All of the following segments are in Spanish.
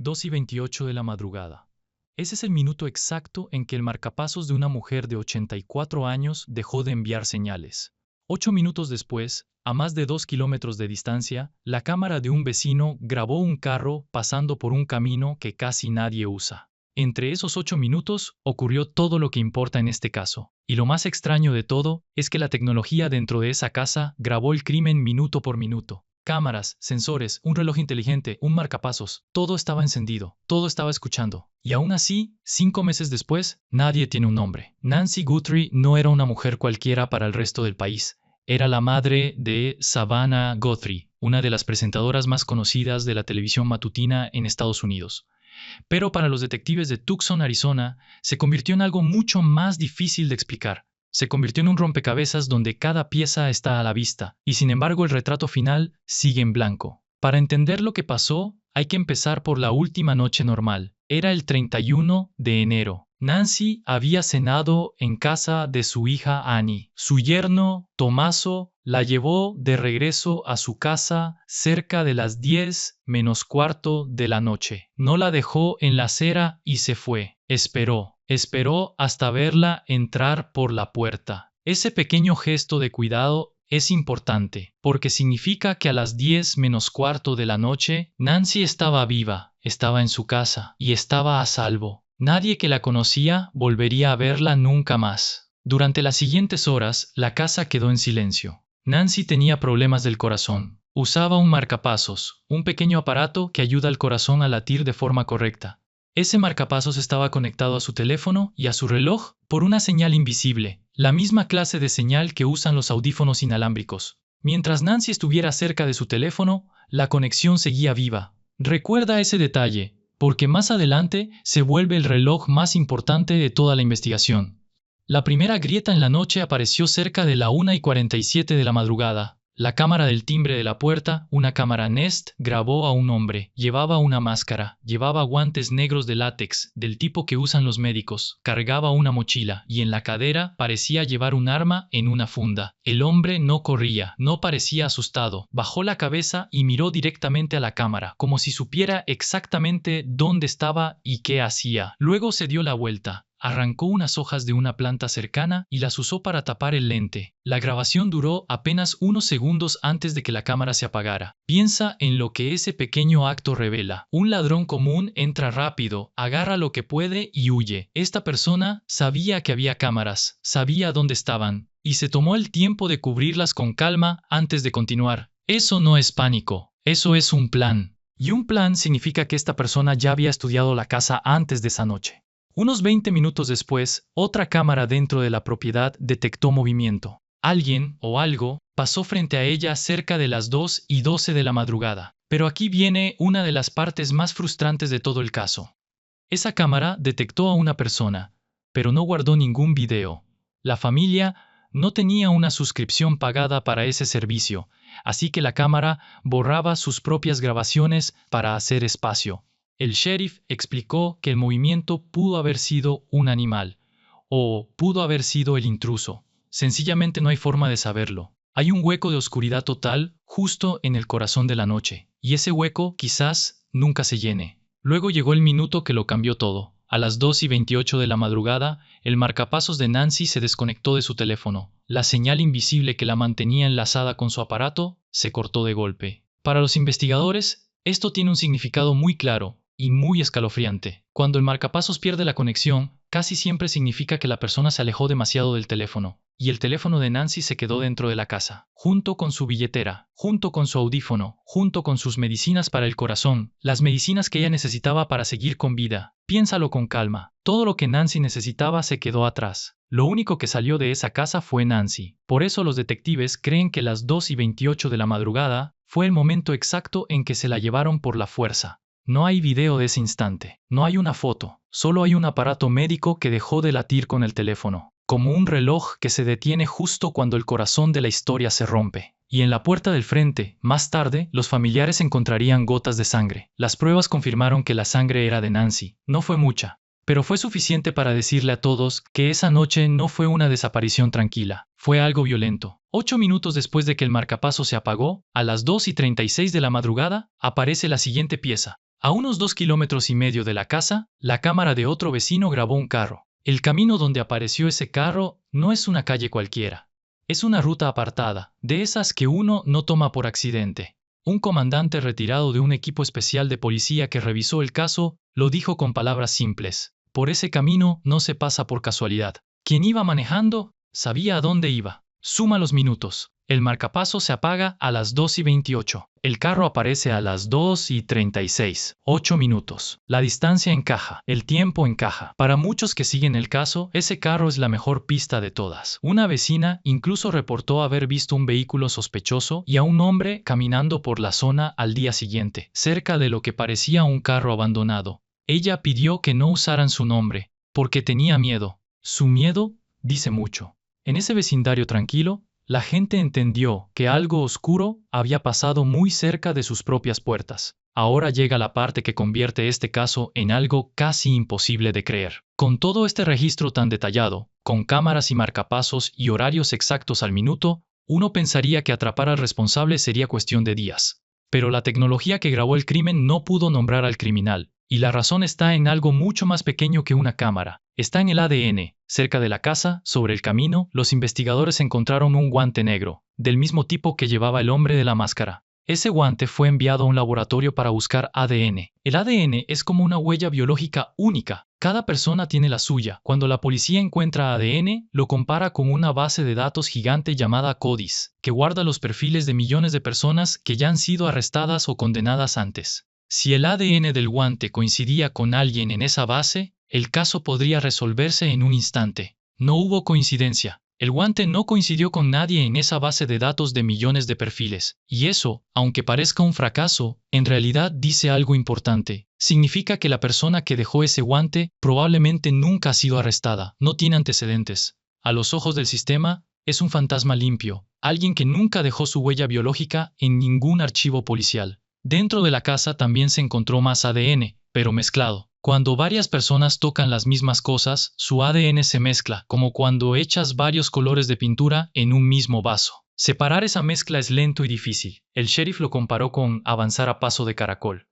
2:28 de la madrugada. Ese es el minuto exacto en que el marcapasos de una mujer de 84 años dejó de enviar señales. 8 minutos después, a más de 2 kilómetros de distancia, la cámara de un vecino grabó un carro pasando por un camino que casi nadie usa. Entre esos 8 minutos ocurrió todo lo que importa en este caso. Y lo más extraño de todo es que la tecnología dentro de esa casa grabó el crimen minuto por minuto. Cámaras, sensores, un reloj inteligente, un marcapasos, todo estaba encendido, todo estaba escuchando. Y aún así, 5 meses después, nadie tiene un nombre. Nancy Guthrie no era una mujer cualquiera para el resto del país. Era la madre de Savannah Guthrie, una de las presentadoras más conocidas de la televisión matutina en Estados Unidos. Pero para los detectives de Tucson, Arizona, se convirtió en algo mucho más difícil de explicar. Se convirtió en un rompecabezas donde cada pieza está a la vista, y sin embargo el retrato final sigue en blanco. Para entender lo que pasó, hay que empezar por la última noche normal. Era el 31 de enero. Nancy había cenado en casa de su hija Annie. Su yerno, Tommaso, la llevó de regreso a su casa cerca de las 10 menos cuarto de la noche. No la dejó en la acera y se fue. Esperó hasta verla entrar por la puerta. Ese pequeño gesto de cuidado es importante, porque significa que a las 10 menos cuarto de la noche, Nancy estaba viva, estaba en su casa y estaba a salvo. Nadie que la conocía volvería a verla nunca más. Durante las siguientes horas, la casa quedó en silencio. Nancy tenía problemas del corazón. Usaba un marcapasos, un pequeño aparato que ayuda al corazón a latir de forma correcta. Ese marcapasos estaba conectado a su teléfono y a su reloj por una señal invisible, la misma clase de señal que usan los audífonos inalámbricos. Mientras Nancy estuviera cerca de su teléfono, la conexión seguía viva. Recuerda ese detalle, porque más adelante se vuelve el reloj más importante de toda la investigación. La primera grieta en la noche apareció cerca de la 1:47 de la madrugada. La cámara del timbre de la puerta, una cámara Nest, grabó a un hombre. Llevaba una máscara, llevaba guantes negros de látex, del tipo que usan los médicos, cargaba una mochila y en la cadera parecía llevar un arma en una funda. El hombre no corría, no parecía asustado. Bajó la cabeza y miró directamente a la cámara, como si supiera exactamente dónde estaba y qué hacía. Luego se dio la vuelta. Arrancó unas hojas de una planta cercana y las usó para tapar el lente. La grabación duró apenas unos segundos antes de que la cámara se apagara. Piensa en lo que ese pequeño acto revela. Un ladrón común entra rápido, agarra lo que puede y huye. Esta persona sabía que había cámaras, sabía dónde estaban, y se tomó el tiempo de cubrirlas con calma antes de continuar. Eso no es pánico, eso es un plan. Y un plan significa que esta persona ya había estudiado la casa antes de esa noche. Unos 20 minutos después, otra cámara dentro de la propiedad detectó movimiento. Alguien o algo pasó frente a ella cerca de las 2:12 de la madrugada. Pero aquí viene una de las partes más frustrantes de todo el caso. Esa cámara detectó a una persona, pero no guardó ningún video. La familia no tenía una suscripción pagada para ese servicio, así que la cámara borraba sus propias grabaciones para hacer espacio. El sheriff explicó que el movimiento pudo haber sido un animal, o pudo haber sido el intruso. Sencillamente no hay forma de saberlo. Hay un hueco de oscuridad total justo en el corazón de la noche, y ese hueco quizás nunca se llene. Luego llegó el minuto que lo cambió todo. A las 2:28 de la madrugada, el marcapasos de Nancy se desconectó de su teléfono. La señal invisible que la mantenía enlazada con su aparato se cortó de golpe. Para los investigadores, esto tiene un significado muy claro y muy escalofriante. Cuando el marcapasos pierde la conexión, casi siempre significa que la persona se alejó demasiado del teléfono, y el teléfono de Nancy se quedó dentro de la casa, junto con su billetera, junto con su audífono, junto con sus medicinas para el corazón, las medicinas que ella necesitaba para seguir con vida. Piénsalo con calma. Todo lo que Nancy necesitaba se quedó atrás. Lo único que salió de esa casa fue Nancy. Por eso los detectives creen que las 2:28 de la madrugada fue el momento exacto en que se la llevaron por la fuerza. No hay video de ese instante, no hay una foto, solo hay un aparato médico que dejó de latir con el teléfono, como un reloj que se detiene justo cuando el corazón de la historia se rompe. Y en la puerta del frente, más tarde, los familiares encontrarían gotas de sangre. Las pruebas confirmaron que la sangre era de Nancy. No fue mucha, pero fue suficiente para decirle a todos que esa noche no fue una desaparición tranquila, fue algo violento. 8 minutos después de que el marcapasos se apagó, a las 2:36 de la madrugada, aparece la siguiente pieza. A unos 2,5 kilómetros de la casa, la cámara de otro vecino grabó un carro. El camino donde apareció ese carro no es una calle cualquiera. Es una ruta apartada, de esas que uno no toma por accidente. Un comandante retirado de un equipo especial de policía que revisó el caso lo dijo con palabras simples. Por ese camino no se pasa por casualidad. Quien iba manejando sabía a dónde iba. Suma los minutos. El marcapasos se apaga a las 2:28. El carro aparece a las 2:36. 8 minutos. La distancia encaja. El tiempo encaja. Para muchos que siguen el caso, ese carro es la mejor pista de todas. Una vecina incluso reportó haber visto un vehículo sospechoso y a un hombre caminando por la zona al día siguiente, cerca de lo que parecía un carro abandonado. Ella pidió que no usaran su nombre, porque tenía miedo. Su miedo dice mucho. En ese vecindario tranquilo, la gente entendió que algo oscuro había pasado muy cerca de sus propias puertas. Ahora llega la parte que convierte este caso en algo casi imposible de creer. Con todo este registro tan detallado, con cámaras y marcapasos y horarios exactos al minuto, uno pensaría que atrapar al responsable sería cuestión de días. Pero la tecnología que grabó el crimen no pudo nombrar al criminal. Y la razón está en algo mucho más pequeño que una cámara. Está en el ADN. Cerca de la casa, sobre el camino, los investigadores encontraron un guante negro, del mismo tipo que llevaba el hombre de la máscara. Ese guante fue enviado a un laboratorio para buscar ADN. El ADN es como una huella biológica única. Cada persona tiene la suya. Cuando la policía encuentra ADN, lo compara con una base de datos gigante llamada CODIS, que guarda los perfiles de millones de personas que ya han sido arrestadas o condenadas antes. Si el ADN del guante coincidía con alguien en esa base, el caso podría resolverse en un instante. No hubo coincidencia. El guante no coincidió con nadie en esa base de datos de millones de perfiles. Y eso, aunque parezca un fracaso, en realidad dice algo importante. Significa que la persona que dejó ese guante probablemente nunca ha sido arrestada, no tiene antecedentes. A los ojos del sistema, es un fantasma limpio, alguien que nunca dejó su huella biológica en ningún archivo policial. Dentro de la casa también se encontró más ADN, pero mezclado. Cuando varias personas tocan las mismas cosas, su ADN se mezcla, como cuando echas varios colores de pintura en un mismo vaso. Separar esa mezcla es lento y difícil. El sheriff lo comparó con avanzar a paso de caracol.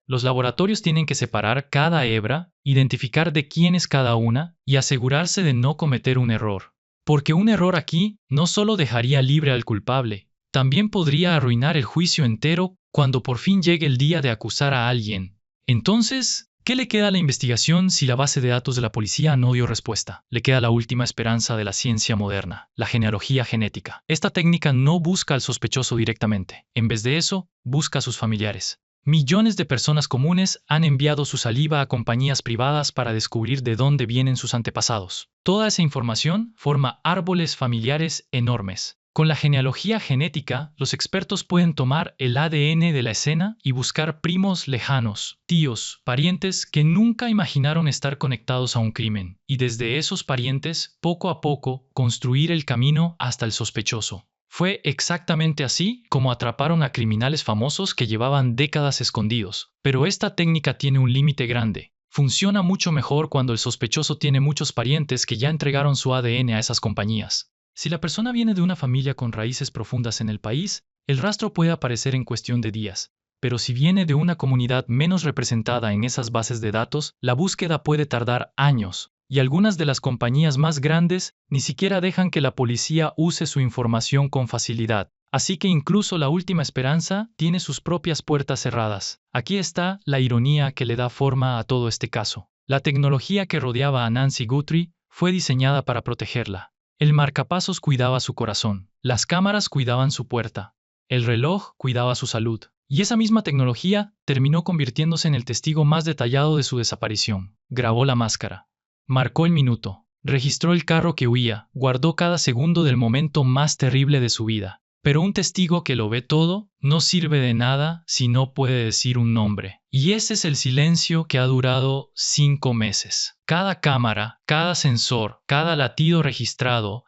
Los laboratorios tienen que separar cada hebra, identificar de quién es cada una y asegurarse de no cometer un error. Porque un error aquí no solo dejaría libre al culpable, también podría arruinar el juicio entero cuando por fin llegue el día de acusar a alguien. Entonces, ¿qué le queda a la investigación si la base de datos de la policía no dio respuesta? Le queda la última esperanza de la ciencia moderna, la genealogía genética. Esta técnica no busca al sospechoso directamente. En vez de eso, busca a sus familiares. Millones de personas comunes han enviado su saliva a compañías privadas para descubrir de dónde vienen sus antepasados. Toda esa información forma árboles familiares enormes. Con la genealogía genética, los expertos pueden tomar el ADN de la escena y buscar primos lejanos, tíos, parientes que nunca imaginaron estar conectados a un crimen, y desde esos parientes, poco a poco, construir el camino hasta el sospechoso. Fue exactamente así como atraparon a criminales famosos que llevaban décadas escondidos. Pero esta técnica tiene un límite grande. Funciona mucho mejor cuando el sospechoso tiene muchos parientes que ya entregaron su ADN a esas compañías. Si la persona viene de una familia con raíces profundas en el país, el rastro puede aparecer en cuestión de días. Pero si viene de una comunidad menos representada en esas bases de datos, la búsqueda puede tardar años. Y algunas de las compañías más grandes ni siquiera dejan que la policía use su información con facilidad. Así que incluso la última esperanza tiene sus propias puertas cerradas. Aquí está la ironía que le da forma a todo este caso. La tecnología que rodeaba a Nancy Guthrie fue diseñada para protegerla. El marcapasos cuidaba su corazón, las cámaras cuidaban su puerta, el reloj cuidaba su salud, y esa misma tecnología terminó convirtiéndose en el testigo más detallado de su desaparición. Grabó la máscara, marcó el minuto, registró el carro que huía, guardó cada segundo del momento más terrible de su vida. Pero un testigo que lo ve todo no sirve de nada si no puede decir un nombre. Y ese es el silencio que ha durado 5 meses. Cada cámara, cada sensor, cada latido registrado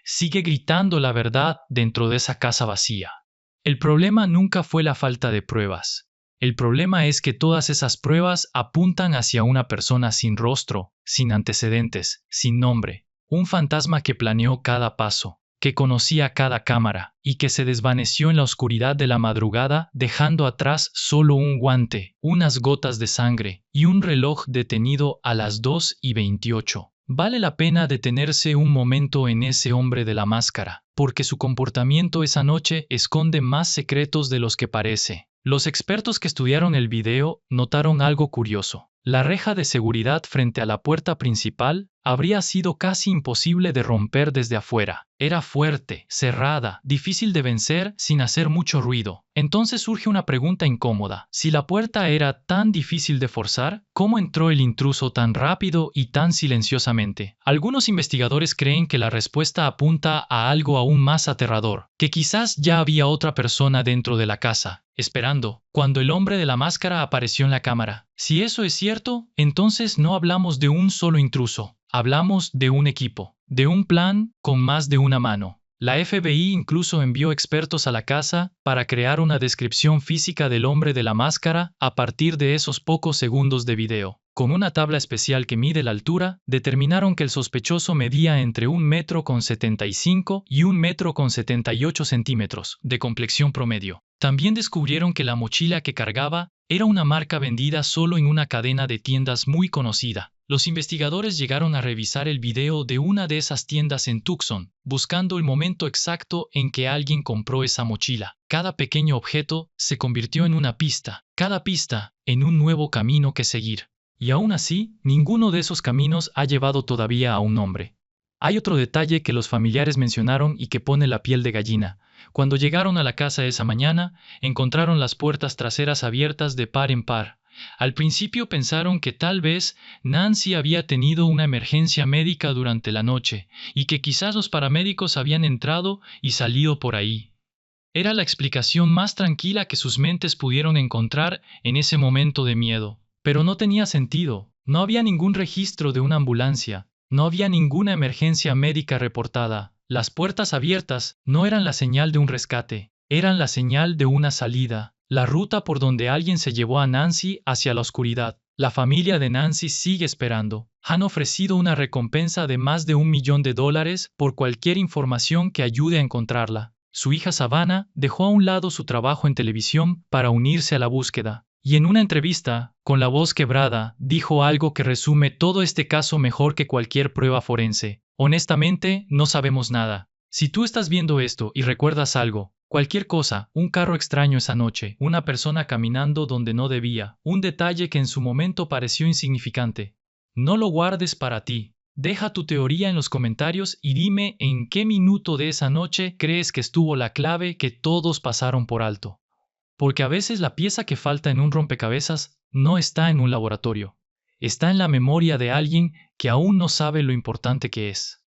sigue gritando la verdad dentro de esa casa vacía. El problema nunca fue la falta de pruebas. El problema es que todas esas pruebas apuntan hacia una persona sin rostro, sin antecedentes, sin nombre. Un fantasma que planeó cada paso. que conocía cada cámara, y que se desvaneció en la oscuridad de la madrugada, dejando atrás solo un guante, unas gotas de sangre, y un reloj detenido a las 2:28. Vale la pena detenerse un momento en ese hombre de la máscara, porque su comportamiento esa noche esconde más secretos de los que parece. Los expertos que estudiaron el video notaron algo curioso. La reja de seguridad frente a la puerta principal habría sido casi imposible de romper desde afuera. Era fuerte, cerrada, difícil de vencer sin hacer mucho ruido. Entonces surge una pregunta incómoda. Si la puerta era tan difícil de forzar, ¿cómo entró el intruso tan rápido y tan silenciosamente? Algunos investigadores creen que la respuesta apunta a algo aún más aterrador, que quizás ya había otra persona dentro de la casa, esperando, cuando el hombre de la máscara apareció en la cámara. Si eso es cierto, entonces no hablamos de un solo intruso, hablamos de un equipo, de un plan con más de una mano. La FBI incluso envió expertos a la casa para crear una descripción física del hombre de la máscara a partir de esos pocos segundos de video. Con una tabla especial que mide la altura, determinaron que el sospechoso medía entre 1,75 m y 1,78 m de complexión promedio. También descubrieron que la mochila que cargaba era una marca vendida solo en una cadena de tiendas muy conocida. Los investigadores llegaron a revisar el video de una de esas tiendas en Tucson, buscando el momento exacto en que alguien compró esa mochila. Cada pequeño objeto se convirtió en una pista, cada pista en un nuevo camino que seguir. Y aún así, ninguno de esos caminos ha llevado todavía a un hombre. Hay otro detalle que los familiares mencionaron y que pone la piel de gallina. Cuando llegaron a la casa esa mañana, encontraron las puertas traseras abiertas de par en par. Al principio pensaron que tal vez Nancy había tenido una emergencia médica durante la noche y que quizás los paramédicos habían entrado y salido por ahí. Era la explicación más tranquila que sus mentes pudieron encontrar en ese momento de miedo. Pero no tenía sentido. No había ningún registro de una ambulancia. No había ninguna emergencia médica reportada. Las puertas abiertas no eran la señal de un rescate, eran la señal de una salida. La ruta por donde alguien se llevó a Nancy hacia la oscuridad. La familia de Nancy sigue esperando. Han ofrecido una recompensa de más de $1 millón por cualquier información que ayude a encontrarla. Su hija Savannah dejó a un lado su trabajo en televisión para unirse a la búsqueda. Y en una entrevista, con la voz quebrada, dijo algo que resume todo este caso mejor que cualquier prueba forense. Honestamente, no sabemos nada. Si tú estás viendo esto y recuerdas algo, cualquier cosa, un carro extraño esa noche, una persona caminando donde no debía, un detalle que en su momento pareció insignificante, no lo guardes para ti. Deja tu teoría en los comentarios y dime en qué minuto de esa noche crees que estuvo la clave que todos pasaron por alto. Porque a veces la pieza que falta en un rompecabezas no está en un laboratorio, está en la memoria de alguien que aún no sabe lo importante que es.